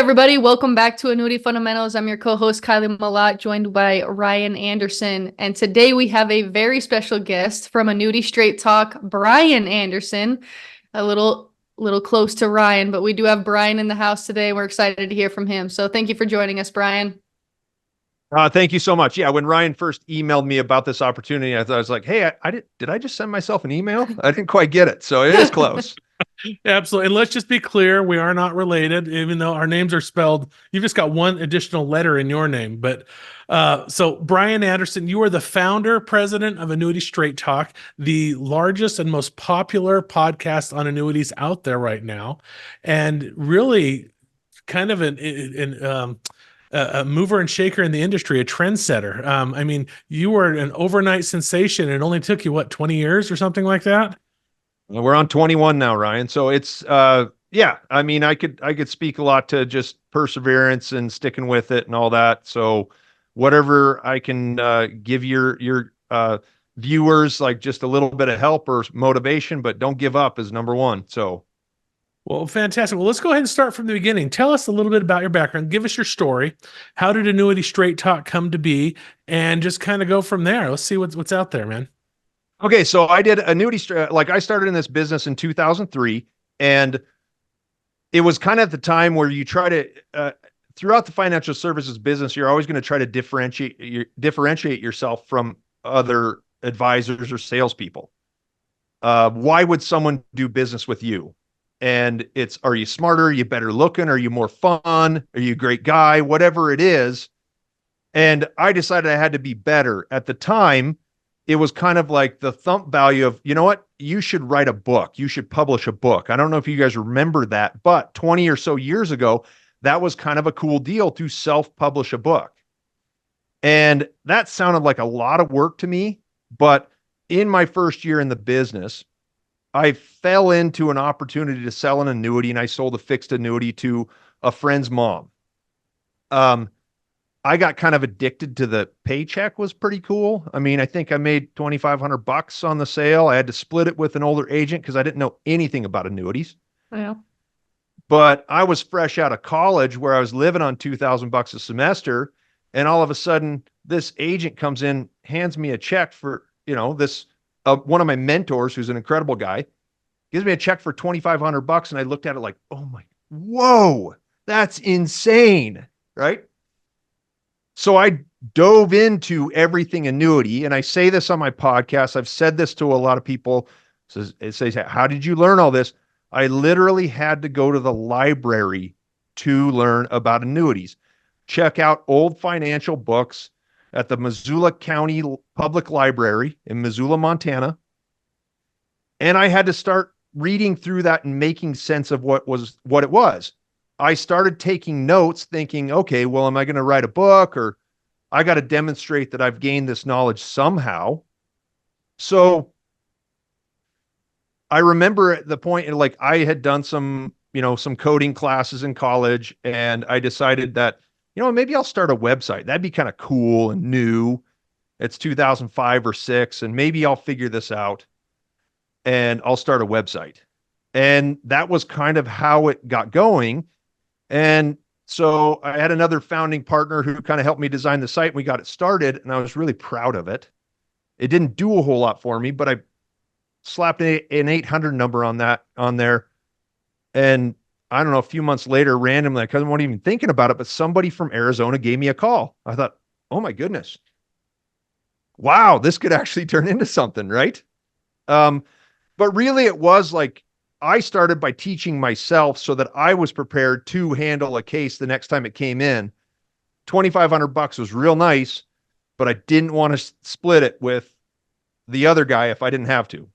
everybody. Welcome back to Annuity Fundamentals. I'm your co-host, Kylie Malat, joined by Bryan Anderson. And today we have a very special guest from Annuity Straight Talk, Bryan Anderson. A little close to Ryan, but we do have Bryan in the house today. We're excited to hear from him. So thank you for joining us, Bryan. Thank you so much. Yeah, when Ryan first emailed me about this opportunity, I was like, hey, did I just send myself an email? I didn't quite get it. So it is close. Absolutely. And let's just be clear, we are not related, even though our names are spelled. You've just got one additional letter in your name. But so Bryan Anderson, you are the founder, president of Annuity Straight Talk, the largest and most popular podcast on annuities out there right now. And really kind of a mover and shaker in the industry, a trendsetter. I mean, you were an overnight sensation. It only took you, what, 20 years or something like that? We're on 21 now, Ryan. So it's, yeah, I mean, I could speak a lot to just perseverance and sticking with it and all that. So whatever I can give your viewers, like just a little bit of help or motivation, but don't give up is number one. So. Well, fantastic. Well, let's go ahead and start from the beginning. Tell us a little bit about your background. Give us your story. How did Annuity Straight Talk come to be? And just kind of go from there. Let's see what's out there, man. Okay, so I did Annuity, like I started in this business in 2003, and it was kind of at the time where you try to, throughout the financial services business, you're always going to try to differentiate yourself from other advisors or salespeople. Why would someone do business with you? And it's, are you smarter? Are you better looking? Are you more fun? Are you a great guy? Whatever it is. And I decided I had to be better. At the time, it was kind of like the thump value of, you know what, you should write a book. You should publish a book. I don't know if you guys remember that, but 20 or so years ago, that was kind of a cool deal to self-publish a book. And that sounded like a lot of work to me. But in my first year in the business, I fell into an opportunity to sell an annuity, and I sold a fixed annuity to a friend's mom. I got kind of addicted to the paycheck. Was pretty cool. I mean, I think I made $2,500 on the sale. I had to split it with an older agent because I didn't know anything about annuities. Yeah. But I was fresh out of college where I was living on $2,000 a semester. And all of a sudden this agent comes in, hands me a check for, this, one of my mentors, who's an incredible guy, gives me a check for $2,500. And I looked at it like, oh my, whoa, that's insane. Right. So I dove into everything annuity, and I say this on my podcast. I've said this to a lot of people. It says, how did you learn all this? I literally had to go to the library to learn about annuities. Check out old financial books at the Missoula County Public Library in Missoula, Montana. And I had to start reading through that and making sense of what it was. I started taking notes thinking, okay, well, am I going to write a book, or I got to demonstrate that I've gained this knowledge somehow? So I remember at the point, like, I had done some coding classes in college, and I decided that, maybe I'll start a website. That'd be kind of cool and new. It's 2005 or 6, and maybe I'll figure this out and I'll start a website. And that was kind of how it got going. And so I had another founding partner who kind of helped me design the site. And we got it started, and I was really proud of it. It didn't do a whole lot for me, but I slapped an 800 number on there. And I don't know, a few months later, randomly, I wasn't even thinking about it, but somebody from Arizona gave me a call. I thought, oh my goodness, wow, this could actually turn into something, right? But really it was like, I started by teaching myself so that I was prepared to handle a case the next time it came in. $2,500 was real nice, but I didn't want to split it with the other guy if I didn't have to.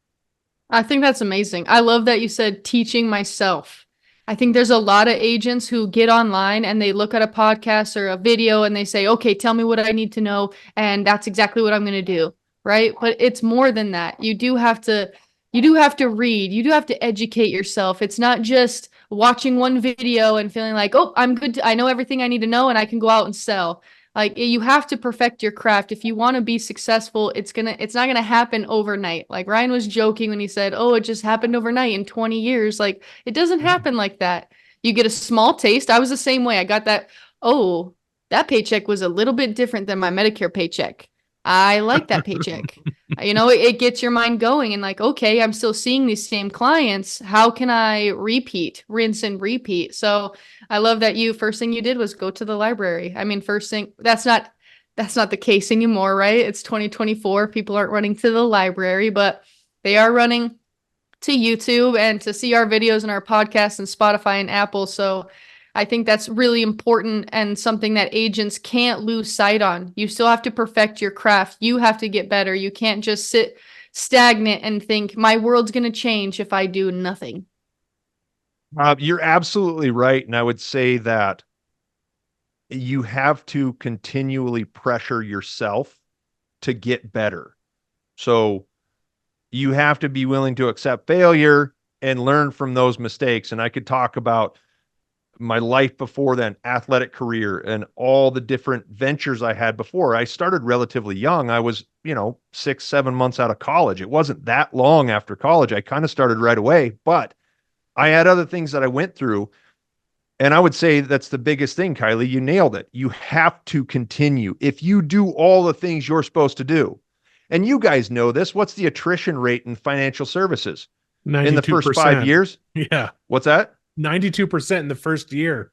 I think that's amazing. I love that you said teaching myself. I think there's a lot of agents who get online and they look at a podcast or a video and they say, okay, tell me what I need to know. And that's exactly what I'm going to do. Right. But it's more than that. You do have to read. You do have to educate yourself. It's not just watching one video and feeling like, oh, I'm good. I know everything I need to know and I can go out and sell. Like, you have to perfect your craft. If you want to be successful, it's not going to happen overnight. Like Ryan was joking when he said, oh, it just happened overnight in 20 years. Like, it doesn't happen like that. you get a small taste. I was the same way. I got that, oh, that paycheck was a little bit different than my Medicare paycheck. I like that paycheck. It gets your mind going and like, okay, I'm still seeing these same clients. How can I rinse and repeat? So I love that first thing you did was go to the library. I mean, first thing, that's not the case anymore, right? It's 2024. People aren't running to the library, but they are running to YouTube and to see our videos and our podcasts and Spotify and Apple. So I think that's really important and something that agents can't lose sight on. You still have to perfect your craft. You have to get better. You can't just sit stagnant and think my world's going to change if I do nothing. You're absolutely right. And I would say that you have to continually pressure yourself to get better. So you have to be willing to accept failure and learn from those mistakes. And I could talk about my life before then, athletic career, and all the different ventures I had before. I started relatively young. I was, 6, 7 months out of college. It wasn't that long after college. I kind of started right away, but I had other things that I went through. And I would say that's the biggest thing, Kylie. You nailed it. You have to continue. If you do all the things you're supposed to do, and you guys know this, what's the attrition rate in financial services? 92%. In the first 5 years? Yeah. What's that? 92% in the first year.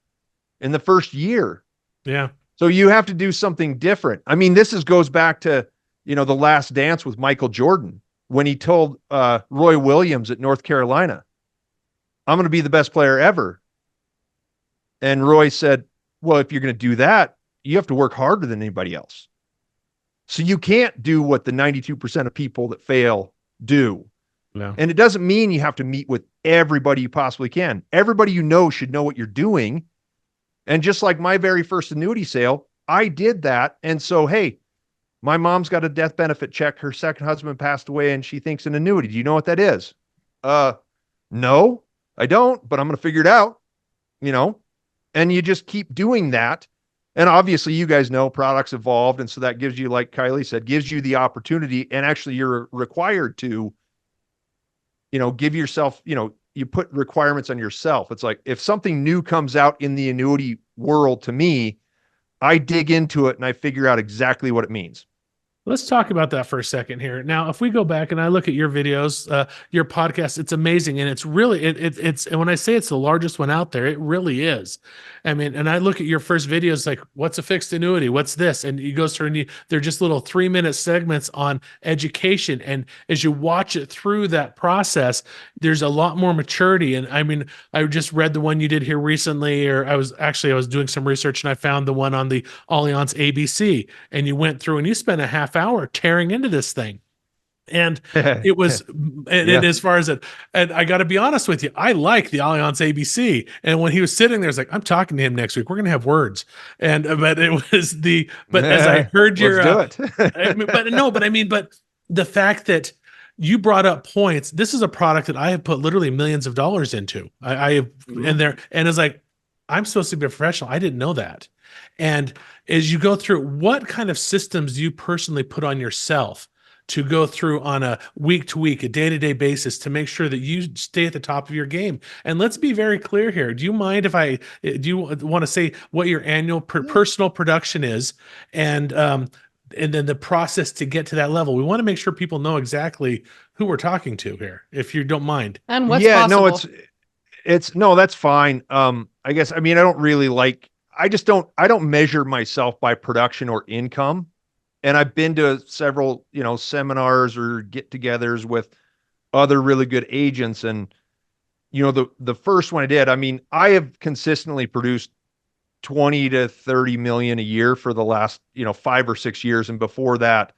In the first year. Yeah. So you have to do something different. I mean, goes back to, The Last Dance with Michael Jordan, when he told Roy Williams at North Carolina, I'm going to be the best player ever. And Roy said, well, if you're going to do that, you have to work harder than anybody else. So you can't do what the 92% of people that fail do. No. And it doesn't mean you have to meet with everybody you possibly can. Everybody should know what you're doing. And just like my very first annuity sale, I did that. And so, hey, my mom's got a death benefit check. Her second husband passed away and she thinks an annuity. Do you know what that is? No, I don't, but I'm going to figure it out, and you just keep doing that. And obviously you guys know products evolved. And so that gives you, like Kylie said, gives you the opportunity, and actually you're required to, give yourself, you put requirements on yourself. It's like, if something new comes out in the annuity world to me, I dig into it and I figure out exactly what it means. Let's talk about that for a second here. Now, if we go back and I look at your videos, your podcast, it's amazing. And it's really, it's, and when I say it's the largest one out there, it really is. I mean, and I look at your first videos, like, what's a fixed annuity? What's this? And you go through and they're just little 3-minute segments on education. And as you watch it through that process, there's a lot more maturity. And I mean, I just read the one you did here recently, or I was doing some research and I found the one on the Allianz ABC, and you went through and you spent a half hour tearing into this thing. And it was, and as far as it, and I got to be honest with you, I like the Allianz ABC. And when he was sitting there, it's like, I'm talking to him next week. We're going to have words. And, but it was as I heard your, let's do it. but the fact that you brought up points, this is a product that I have put literally millions of dollars into. I have, and it's like, I'm supposed to be a professional. I didn't know that. And as you go through, what kind of systems do you personally put on yourself to go through on a week-to-week, a day-to-day basis to make sure that you stay at the top of your game? And let's be very clear here. Do you mind if do you want to say what your annual personal production is, and then the process to get to that level? We want to make sure people know exactly who we're talking to here, if you don't mind. And what's possible. No, that's fine. I guess, I mean, I don't measure myself by production or income. And I've been to several, seminars or get-togethers with other really good agents. And, the first one I did, I mean, I have consistently produced 20 to 30 million a year for the last, 5 or 6 years. And before that,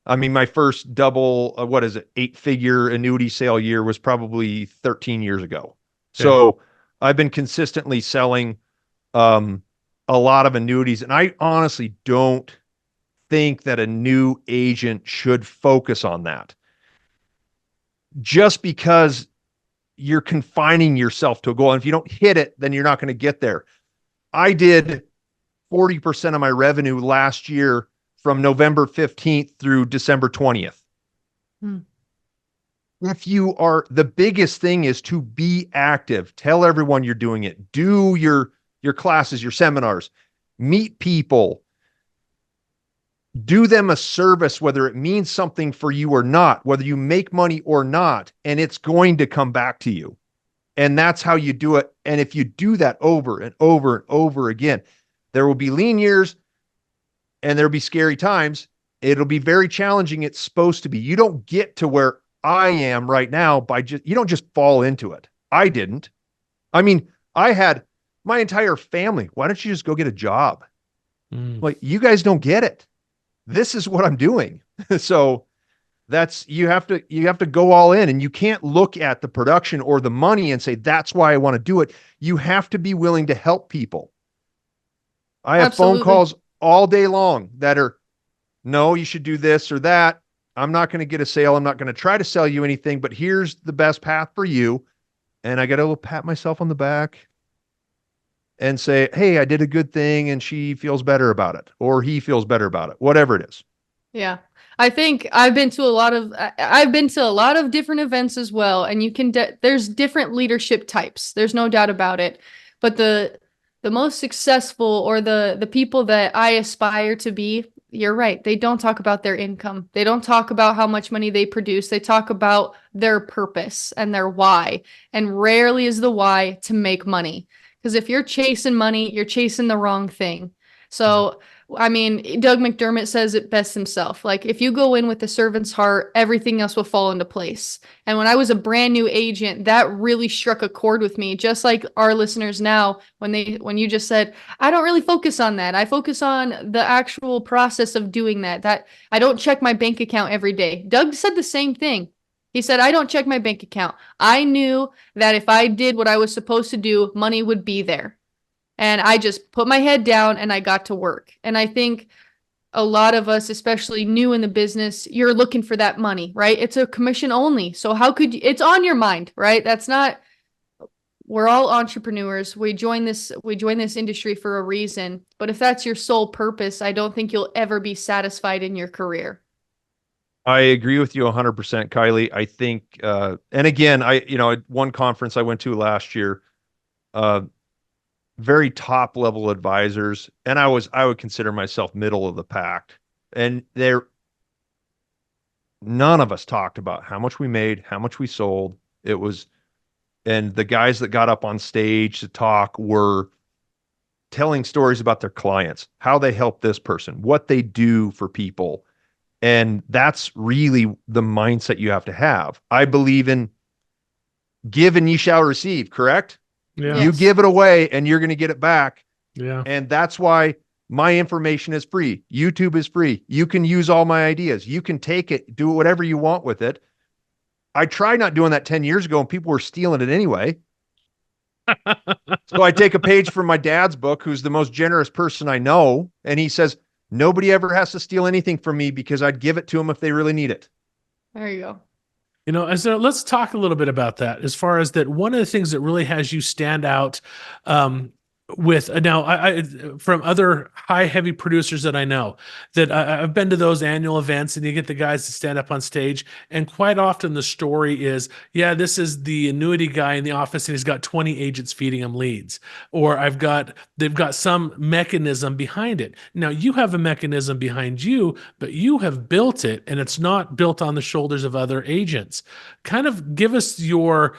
I mean, my first double, 8-figure annuity sale year was probably 13 years ago. Yeah. So I've been consistently selling a lot of annuities. And I honestly don't think that a new agent should focus on that, just because you're confining yourself to a goal. And if you don't hit it, then you're not going to get there. I did 40% of my revenue last year from November 15th through December 20th. if you are, the biggest thing is to be active. Tell everyone you're doing it. Do your classes, your seminars, meet people, do them a service, whether it means something for you or not, whether you make money or not, and it's going to come back to you. And that's how you do it. And if you do that over and over and over again, there will be lean years and there'll be scary times. It'll be very challenging. It's supposed to be. You don't get to where I am right now by you don't just fall into it. I didn't. I mean, I had my entire family. Why don't you just go get a job? Like, you guys don't get it. This is what I'm doing. So that's, you have to go all in, and you can't look at the production or the money and say, that's why I want to do it. You have to be willing to help people. I have phone calls all day long that are, no, you should do this or that. I'm not going to get a sale. I'm not going to try to sell you anything, but here's the best path for you. And I got to pat myself on the back and say, hey, I did a good thing and she feels better about it, or he feels better about it, whatever it is. Yeah. I think I've been to a lot of different events as well. And you can, there's different leadership types. There's no doubt about it. But the most successful, or the people that I aspire to be, you're right. They don't talk about their income. They don't talk about how much money they produce. They talk about their purpose and their why. And rarely is the why to make money. Because if you're chasing money, you're chasing the wrong thing. So, I mean, Doug McDermott says it best himself. Like, if you go in with a servant's heart, everything else will fall into place. And when I was a brand new agent, that really struck a chord with me. Just like our listeners now, when you just said, I don't really focus on that. I focus on the actual process of doing that. That I don't check my bank account every day. Doug said the same thing. He said, I don't check my bank account. I knew that if I did what I was supposed to do, money would be there. And I just put my head down and I got to work. And I think a lot of us, especially new in the business, you're looking for that money, right? It's a commission only. So how could you, it's on your mind, right? That's not, we're all entrepreneurs. We join this industry for a reason. But if that's your sole purpose, I don't think you'll ever be satisfied in your career. I agree with you 100%, Kylie. I think, and again, at one conference I went to last year, very top level advisors, and I would consider myself middle of the pack. And none of us talked about how much we made, how much we sold. And the guys that got up on stage to talk were telling stories about their clients, how they help this person, what they do for people. And that's really the mindset you have to have. I believe in give and ye shall receive, correct? Yeah. You give it away and you're going to get it back. Yeah. And that's why my information is free. YouTube is free. You can use all my ideas. You can take it, do whatever you want with it. I tried not doing that 10 years ago and people were stealing it anyway. So I take a page from my dad's book, who's the most generous person I know. And he says, nobody ever has to steal anything from me because I'd give it to them if they really need it. There you go. Let's talk a little bit about that. As far as that, one of the things that really has you stand out with now, I from other heavy producers that I know, that I've been to those annual events, and you get the guys to stand up on stage, and quite often the story is, yeah, this is the annuity guy in the office, and he's got 20 agents feeding him leads, or they've got some mechanism behind it. Now you have a mechanism behind you, but you have built it, and it's not built on the shoulders of other agents. Kind of give us your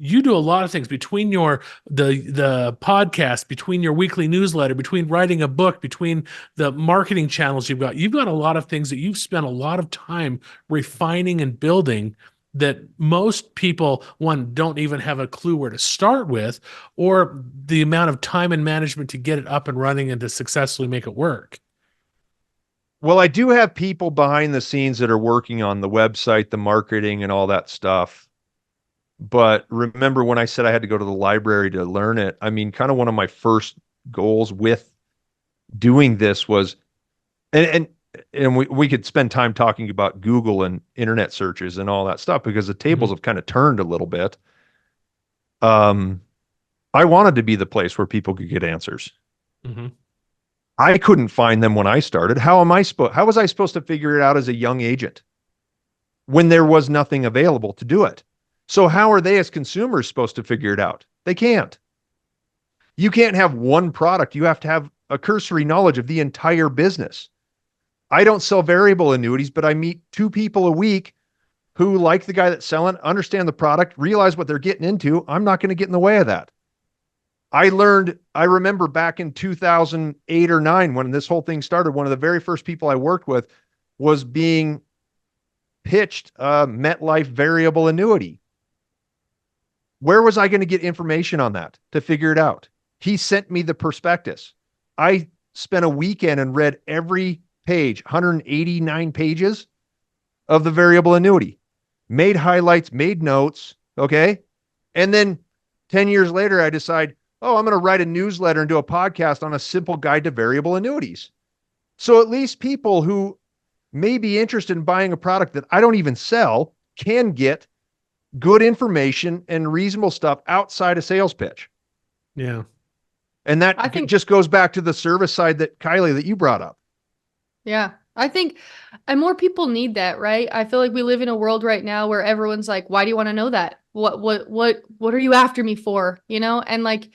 you do a lot of things between the podcast, between your weekly newsletter, between writing a book, between the marketing channels you've got. You've got a lot of things that you've spent a lot of time refining and building that most people, one, don't even have a clue where to start with, or the amount of time and management to get it up and running and to successfully make it work. Well, I do have people behind the scenes that are working on the website, the marketing, and all that stuff. But remember when I said I had to go to the library to learn it? I mean, kind of one of my first goals with doing this was, and we could spend time talking about Google and internet searches and all that stuff, because the tables have kind of turned a little bit. I wanted to be the place where people could get answers. I couldn't find them when I started. How was I supposed to figure it out as a young agent? when there was nothing available to do it. So how are they as consumers supposed to figure it out? They can't. You can't have one product. You have to have a cursory knowledge of the entire business. I don't sell variable annuities, but I meet 2 people a week who like the guy that's selling, understand the product, realize what they're getting into. I'm not going to get in the way of that. I remember back in 2008 or 9, when this whole thing started, one of the very first people I worked with was being pitched a MetLife variable annuity. Where was I going to get information on that to figure it out? He sent me the prospectus. I spent a weekend and read every page, 189 pages of the variable annuity, made highlights, made notes. Okay. And then 10 years later, I decide, oh, I'm going to write a newsletter and do a podcast on a simple guide to variable annuities. So at least people who may be interested in buying a product that I don't even sell can get good information and reasonable stuff outside a sales pitch. Yeah. And that I think just goes back to the service side that Kylie, that you brought up. Yeah, I think, and more people need that, right? I feel like we live in a world right now where everyone's like, why do you want to know that? What are you after me for? You know? And like,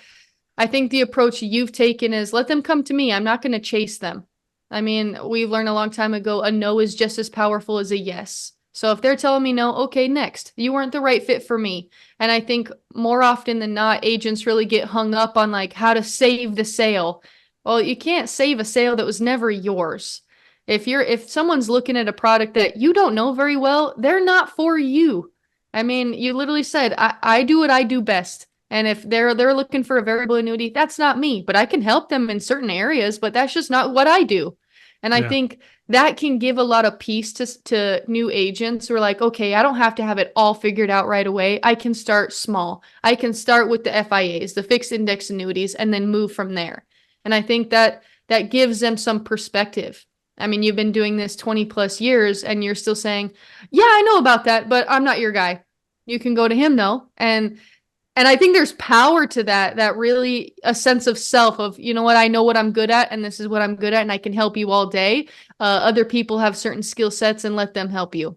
I think the approach you've taken is let them come to me. I'm not going to chase them. I mean, we learned a long time ago, a no is just as powerful as a yes. So if they're telling me no, okay, next. You weren't the right fit for me. And I think more often than not, agents really get hung up on like how to save the sale. Well, you can't save a sale that was never yours. If someone's looking at a product that you don't know very well, they're not for you. I mean, you literally said, I do what I do best. And if they're looking for a variable annuity, that's not me, but I can help them in certain areas, but that's just not what I do. And I think that can give a lot of peace to new agents who are like, okay, I don't have to have it all figured out right away. I can start small. I can start with the FIAs, the fixed index annuities, and then move from there. And I think that gives them some perspective. I mean, you've been doing this 20 plus years and you're still saying, yeah, I know about that, but I'm not your guy. You can go to him though. And I think there's power to that really a sense of self of, you know what, I know what I'm good at and this is what I'm good at and I can help you all day. Other people have certain skill sets and let them help you.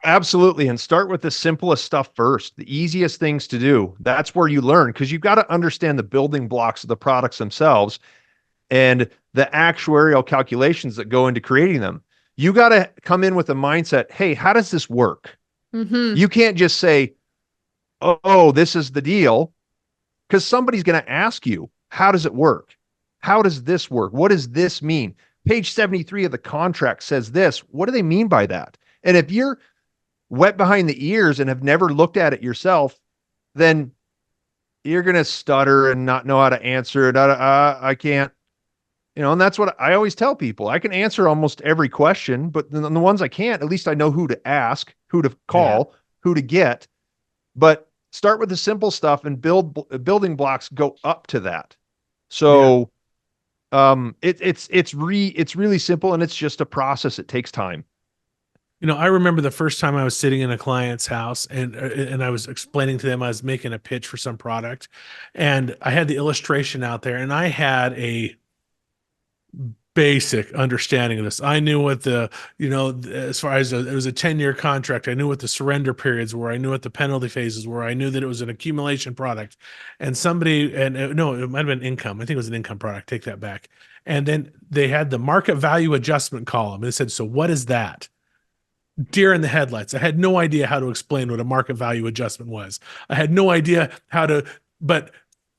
Absolutely. And start with the simplest stuff first, the easiest things to do. That's where you learn, because you've got to understand the building blocks of the products themselves and the actuarial calculations that go into creating them. You got to come in with a mindset, hey, how does this work? Mm-hmm. You can't just say, oh, this is the deal, because somebody's going to ask you, how does it work? How does this work? What does this mean? Page 73 of the contract says this. What do they mean by that? And if you're wet behind the ears and have never looked at it yourself, then you're going to stutter and not know how to answer it. I can't, and that's what I always tell people. I can answer almost every question, but the ones I can't, at least I know who to ask, who to call, who to get. But start with the simple stuff and building blocks go up to that. So it's really simple, and it's just a process. It takes time. I remember the first time I was sitting in a client's house and I was explaining to them, I was making a pitch for some product, and I had the illustration out there, and I had a basic understanding of this. I knew what as far as it was a 10-year contract, I knew what the surrender periods were. I knew what the penalty phases were. I knew that it was an accumulation product. And no, it might've been income. I think it was an income product. Take that back. And then they had the market value adjustment column. They said, so what is that? Deer in the headlights. I had no idea how to explain what a market value adjustment was. I had no idea but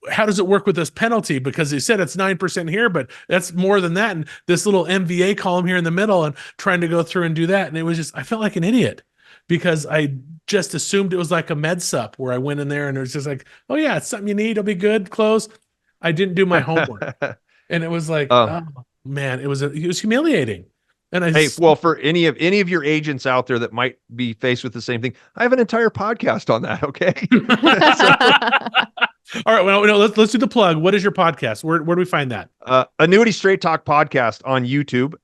how does it work with this penalty? Because they said it's 9% here, but that's more than that. And this little MVA column here in the middle, and trying to go through and do that. And it was just, I felt like an idiot because I just assumed it was like a med sup where I went in there and it was just like, oh yeah, it's something you need. It'll be good. Close. I didn't do my homework. And it was like, oh man, it was humiliating. And well, for any of your agents out there that might be faced with the same thing, I have an entire podcast on that. Okay. All right. Well, let's do the plug. What is your podcast? Where do we find that? Annuity Straight Talk podcast on YouTube.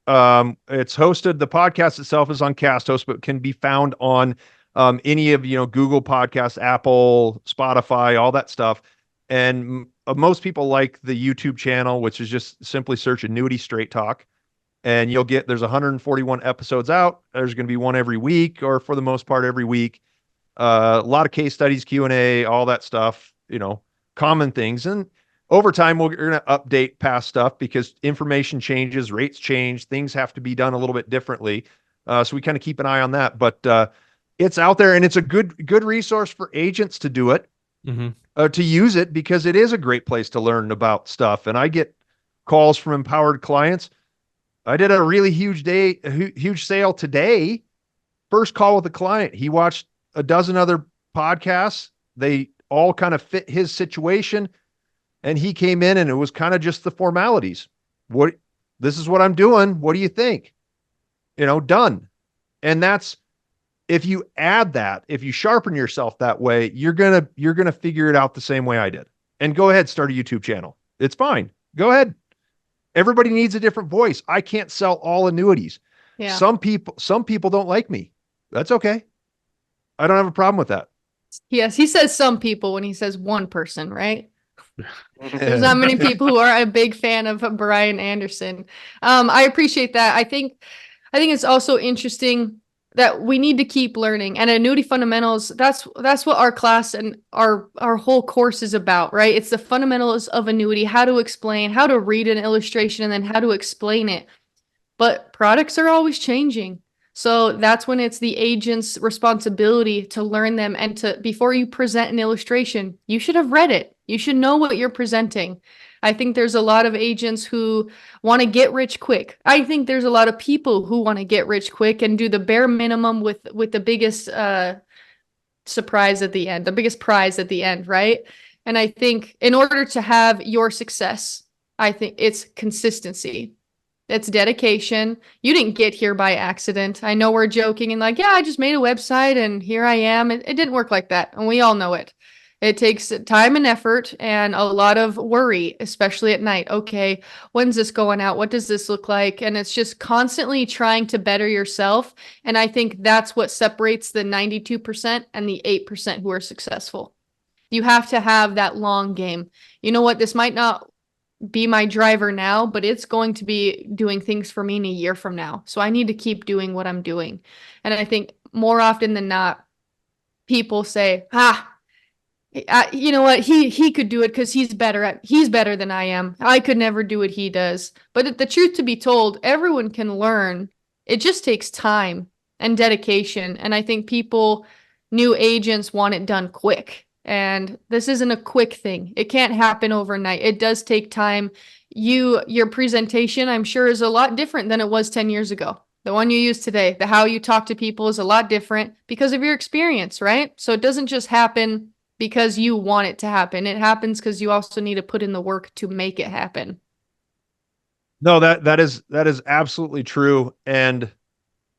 It's hosted. The podcast itself is on CastHost, but can be found on any of Google Podcasts, Apple, Spotify, all that stuff. And most people like the YouTube channel, which is just simply search Annuity Straight Talk. and there's 141 episodes out. There's going to be one every week, or for the most part every week. A lot of case studies, Q&A, all that stuff, common things. And over time, we're going to update past stuff because information changes, rates change, things have to be done a little bit differently. So we kind of keep an eye on that, but it's out there, and it's a good resource for agents to do it, to use it, because it is a great place to learn about stuff. And I get calls from empowered clients. I did a really huge sale today. First call with a client. He watched a dozen other podcasts. They all kind of fit his situation. And he came in, and it was kind of just the formalities. This is what I'm doing. What do you think? Done. And if you add that, if you sharpen yourself that way, you're going to figure it out the same way I did. And go ahead, start a YouTube channel. It's fine. Go ahead. Everybody needs a different voice. I can't sell all annuities. Yeah. Some people don't like me. That's okay. I don't have a problem with that. Yes, he says some people when he says one person, right? There's not many people who are a big fan of Bryan Anderson. I appreciate that. I think it's also interesting that we need to keep learning. And Annuity Fundamentals, that's what our class and our whole course is about, right? It's the fundamentals of annuity, how to explain, how to read an illustration, and then how to explain it. But products are always changing. So that's when it's the agent's responsibility to learn them, and before you present an illustration, you should have read it. You should know what you're presenting. I think there's a lot of agents who want to get rich quick. I think there's a lot of people who want to get rich quick and do the bare minimum with the biggest surprise at the end, the biggest prize at the end, right? And I think in order to have your success, I think it's consistency. It's dedication. You didn't get here by accident. I know we're joking and like, yeah, I just made a website and here I am. It didn't work like that. And we all know it. It takes time and effort and a lot of worry, especially at night. Okay, when's this going out? What does this look like? And it's just constantly trying to better yourself. And I think that's what separates the 92% and the 8% who are successful. You have to have that long game. You know what? This might not be my driver now, but it's going to be doing things for me in a year from now. So I need to keep doing what I'm doing. And I think more often than not, people say, you know what? He could do it because he's better than I am. I could never do what he does. But the truth to be told, everyone can learn. It just takes time and dedication. And I think new agents want it done quick. And this isn't a quick thing. It can't happen overnight. It does take time. Your presentation, I'm sure, is a lot different than it was 10 years ago. The one you use today, how you talk to people is a lot different because of your experience, right? So it doesn't just happen because you want it to happen. It happens because you also need to put in the work to make it happen. No, that is absolutely true. And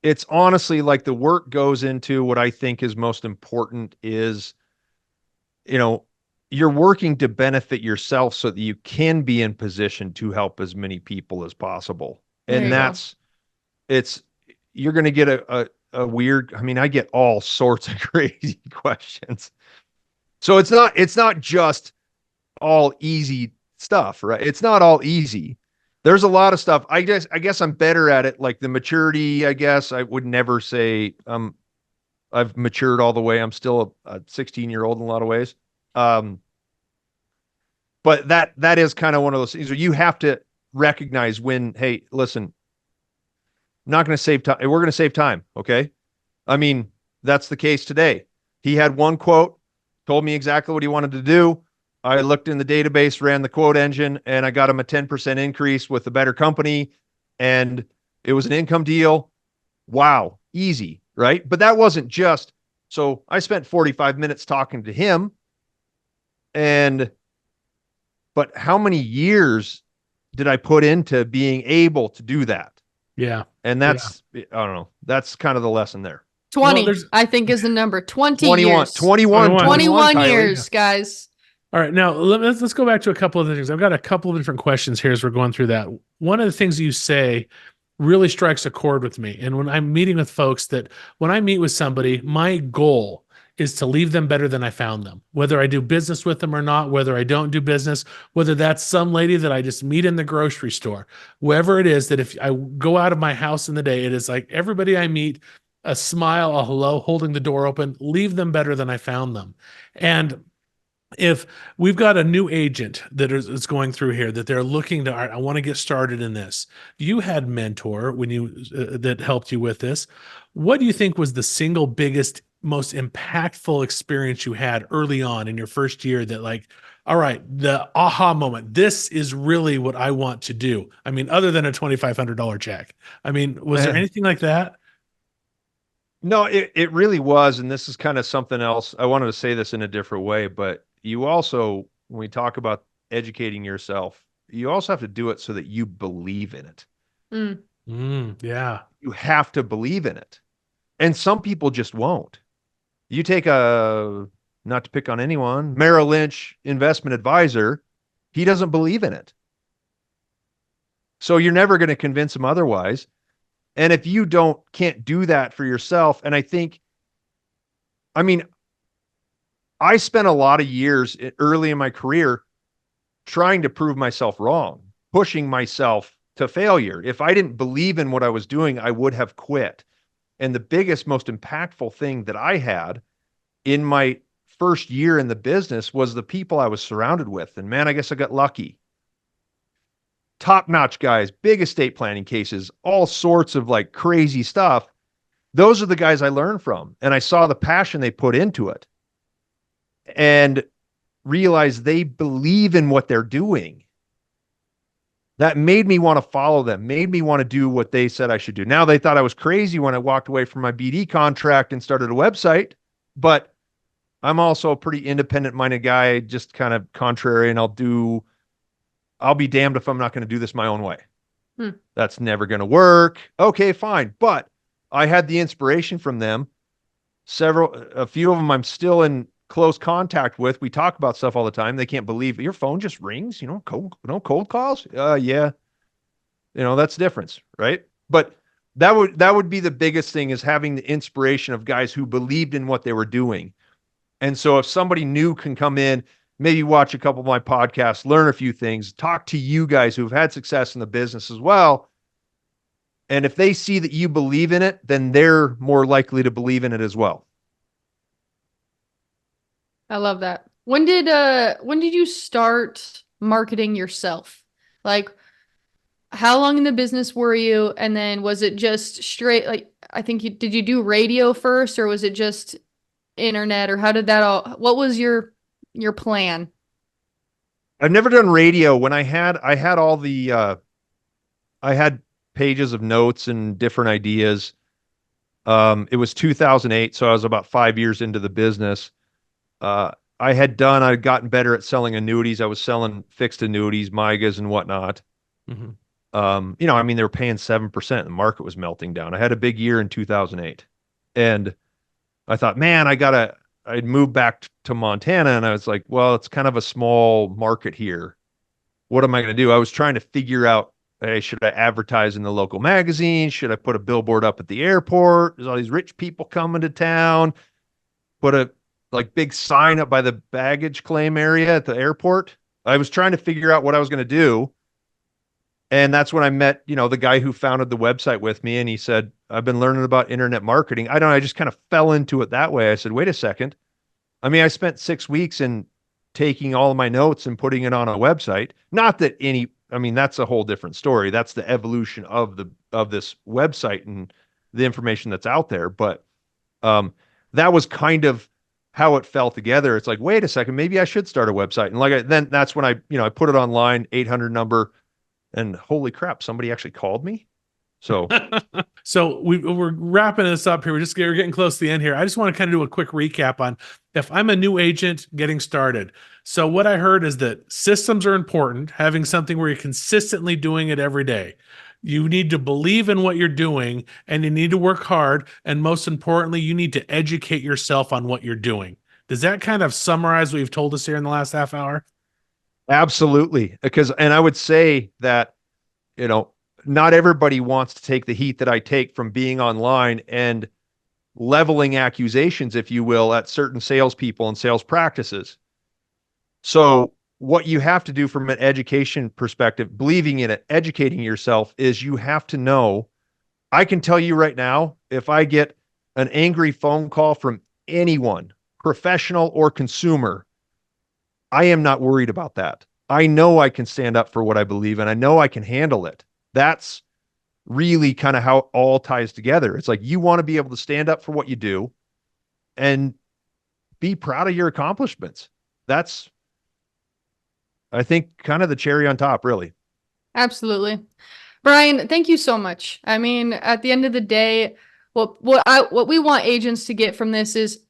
it's honestly like the work goes into what I think is most important is, you're working to benefit yourself so that you can be in position to help as many people as possible. And you're going to get a weird, I get all sorts of crazy questions. So it's not just all easy stuff, right? It's not all easy. There's a lot of stuff. I guess I'm better at it. Like the maturity, I guess I would never say I've matured all the way. I'm still a 16-year-old in a lot of ways. But that is kind of one of those things where you have to recognize when, hey, listen, I'm not going to save time. We're going to save time. Okay. That's the case today. He had one quote, told me exactly what he wanted to do. I looked in the database, ran the quote engine, and I got him a 10% increase with a better company. And it was an income deal. Wow. Easy. Right. But that wasn't just, so I spent 45 minutes talking to him. But how many years did I put into being able to do that? Yeah. And I don't know. That's kind of the lesson there. 20, I think is the number. 21 years. 21 years, guys. All right. Now let's go back to a couple of things. I've got a couple of different questions here as we're going through that. One of the things you say really strikes a chord with me. And when I'm meeting with folks, that when I meet with somebody, my goal is to leave them better than I found them, whether I do business with them or not, whether I don't do business, whether that's some lady that I just meet in the grocery store, whoever it is, that if I go out of my house in the day, it is like everybody I meet, a smile, a hello, holding the door open, leave them better than I found them. And if we've got a new agent that is going through here that they're looking to, I want to get started in this. You had mentor when you that helped you with this. What do you think was the single biggest, most impactful experience you had early on in your first year that like, all right, the aha moment, this is really what I want to do? I mean, other than a $2,500 check. I mean, was there anything like that? No, it really was. And this is kind of something else. I wanted to say this in a different way, but you also, when we talk about educating yourself, you also have to do it so that you believe in it. Yeah. You have to believe in it. And some people just won't. You take not to pick on anyone, Merrill Lynch investment advisor, he doesn't believe in it. So you're never going to convince him otherwise. And if you can't do that for yourself, and I mean, I spent a lot of years early in my career trying to prove myself wrong, pushing myself to failure. If I didn't believe in what I was doing, I would have quit. And the biggest, most impactful thing that I had in my first year in the business was the people I was surrounded with. And man, I guess I got lucky. Top-notch guys, big estate planning cases, all sorts of like crazy stuff. Those are the guys I learned from. And I saw the passion they put into it and realized they believe in what they're doing. That made me want to follow them, made me want to do what they said I should do. Now, they thought I was crazy when I walked away from my BD contract and started a website, but I'm also a pretty independent-minded guy, just kind of contrary, and I'll be damned if I'm not going to do this my own way. That's never going to work. Okay, fine. But I had the inspiration from them. A few of them I'm still in close contact with. We talk about stuff all the time. They can't believe your phone just rings, cold calls. Yeah. That's the difference, right? But that would be the biggest thing, is having the inspiration of guys who believed in what they were doing. And so if somebody new can come in, maybe watch a couple of my podcasts, learn a few things, talk to you guys who've had success in the business as well. And if they see that you believe in it, then they're more likely to believe in it as well. I love that. When did you start marketing yourself? Like, how long in the business were you? And then was it just straight, like, did you do radio first, or was it just internet, or how did that what was your plan? I've never done radio. When I had all the, I had pages of notes and different ideas. It was 2008. So I was about 5 years into the business. I'd gotten better at selling annuities. I was selling fixed annuities, MYGAs and whatnot. Mm-hmm. They were paying 7%. The market was melting down. I had a big year in 2008, and I thought, man, I'd moved back to Montana, and I was like, well, it's kind of a small market here. What am I going to do? I was trying to figure out, hey, should I advertise in the local magazine? Should I put a billboard up at the airport? There's all these rich people coming to town. Put a big sign up by the baggage claim area at the airport. I was trying to figure out what I was going to do. And that's when I met, the guy who founded the website with me. And he said, I've been learning about internet marketing. I just kind of fell into it that way. I said, wait a second. I spent 6 weeks in taking all of my notes and putting it on a website. Not that that's a whole different story. That's the evolution of this website and the information that's out there. But that was kind of how it fell together. It's like, wait a second, maybe I should start a website. And then that's when I put it online, 800 number, and holy crap, somebody actually called me. So, so we're wrapping this up here. We're getting close to the end here. I just want to kind of do a quick recap on if I'm a new agent getting started. So what I heard is that systems are important, having something where you're consistently doing it every day. You need to believe in what you're doing, and you need to work hard. And most importantly, you need to educate yourself on what you're doing. Does that kind of summarize what you've told us here in the last half hour? Absolutely. And I would say that, not everybody wants to take the heat that I take from being online and leveling accusations, if you will, at certain salespeople and sales practices. So what you have to do from an education perspective, believing in it, educating yourself, is you have to know. I can tell you right now, if I get an angry phone call from anyone, professional or consumer, I am not worried about that. I know I can stand up for what I believe, and I know I can handle it. That's really kind of how it all ties together. It's like you want to be able to stand up for what you do and be proud of your accomplishments. That's, I think, kind of the cherry on top, really. Absolutely. Bryan, thank you so much. I mean, at the end of the day, what we want agents to get from this is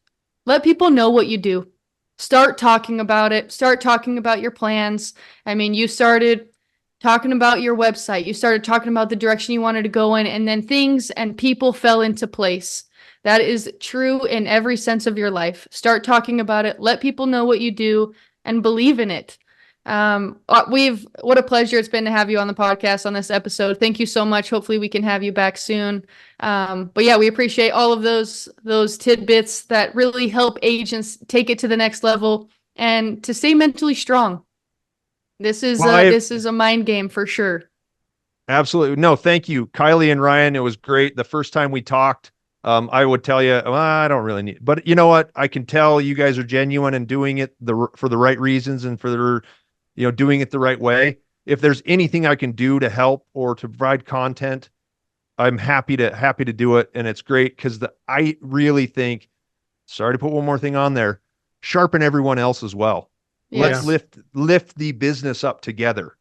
let people know what you do. Start talking about it. Start talking about your plans. I mean, you started talking about your website. You started talking about the direction you wanted to go in, and then things and people fell into place. That is true in every sense of your life. Start talking about it. Let people know what you do and believe in it. What a pleasure it's been to have you on the podcast on this episode. Thank you so much. Hopefully we can have you back soon. But yeah, we appreciate all of those tidbits that really help agents take it to the next level and to stay mentally strong. This is a mind game for sure. Absolutely. No, thank you, Kylie and Ryan. It was great. The first time we talked, I would tell you, well, I don't really need, but you know what? I can tell you guys are genuine and doing it for the right reasons and for doing it the right way. If there's anything I can do to help or to provide content, I'm happy to do it. And it's great because I really think, sorry to put one more thing on there, sharpen everyone else as well. Yes. Let's lift the business up together.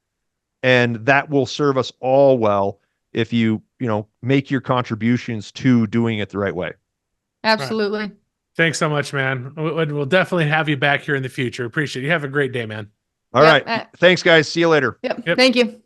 And that will serve us all well if you make your contributions to doing it the right way. Absolutely. Right. Thanks so much, man. We'll definitely have you back here in the future. Appreciate it. You have a great day, man. All right. Thanks, guys. See you later. Yep. Thank you.